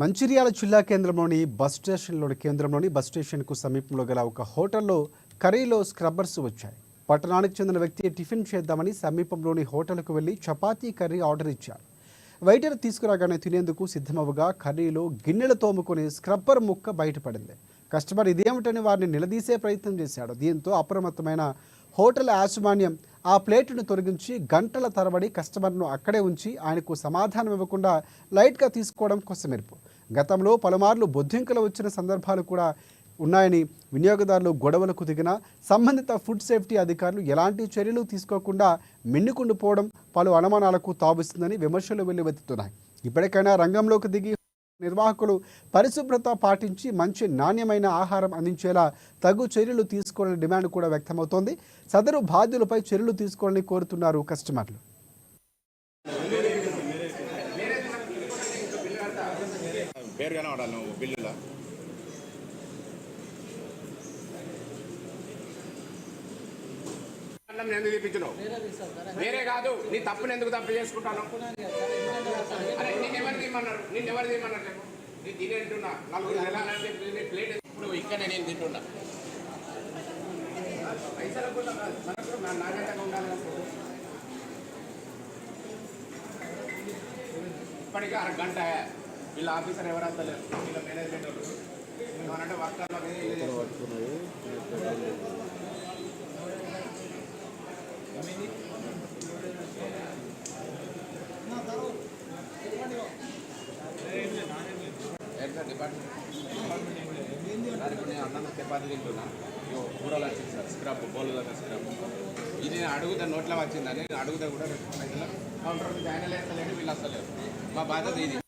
మంచిర్యాల జిల్లా కేంద్రంలోని బస్ స్టేషన్కు సమీపంలో గల ఒక హోటల్లో కర్రీలో స్క్రబ్బర్స్ వచ్చాయి. పట్టణానికి చెందిన వ్యక్తి టిఫిన్ చేద్దామని సమీపంలోని హోటల్కు వెళ్లి చపాతీ కర్రీ ఆర్డర్ ఇచ్చారు. వెయిటర్ తీసుకురాగానే తినేందుకు సిద్ధమవగా కర్రీలో గిన్నెలు తోముకుని స్క్రబ్బర్ ముక్క బయటపడింది. కస్టమర్ ఇదేమిటని వారిని నిలదీసే ప్రయత్నం చేశాడు. దీంతో అప్రమత్తమైన హోటల్ యాజమాన్యం ఆ ప్లేటును తొలగించి గంటల తరబడి కస్టమర్ను అక్కడే ఉంచి ఆయనకు సమాధానం ఇవ్వకుండా లైట్గా తీసుకోవడం కొసమెరుపు. గతంలో పలుమార్లు బొద్దింకలు వచ్చిన సందర్భాలు కూడా ఉన్నాయని, వినియోగదారులు గొడవలకు దిగిన సంబంధిత ఫుడ్ సేఫ్టీ అధికారులు ఎలాంటి చర్యలు తీసుకోకుండా మిన్నుకుండిపోవడం పలు అనుమానాలకు తావిస్తుందని విమర్శలు వెల్లువెత్తుతున్నాయి. ఇప్పటికైనా రంగంలోకి దిగి నిర్వాహకులు పరిశుభ్రత పాటించి మంచి నాణ్యమైన ఆహారం అందించేలా తగు చర్యలు తీసుకోవాలని డిమాండ్ కూడా వ్యక్తమవుతోంది. సదరు బాధ్యులపై చర్యలు తీసుకోవాలని కోరుతున్నారు కస్టమర్లు. ఎందుకు తెప్పించినావు? వేరే కాదు, నీ తప్పుని ఎందుకు తప్పు చేసుకుంటాను? నిన్నెవరు తీయమన్నారు? నేను తినేంటున్నా నలుగురు వెళ్ళాలంటే ప్లేట్ ఇప్పుడు ఇక్కడ నేను తింటున్నా. పైసలు కూడా నాణ్యతగా ఉండాలి. ఇప్పటికీ అరగంట వీళ్ళ ఆఫీసర్ ఎవరు వస్తలేరు, వీళ్ళ మేనేజ్మెంట్ ఏమనంటే వర్కర్ల అన్నం చపాతీ తింటున్నా. కూరలు వచ్చింది సార్, స్క్రబ్ బౌల్ దగ్గర స్క్రబ్. ఇది నేను అడుగుతా నోట్లో వచ్చిందని నేను అడుగుతా కూడా కౌంటర్ జాయిన్ వేస్తలేడు, వీళ్ళు వస్తలేరు. మా బాధ్యత ఇది.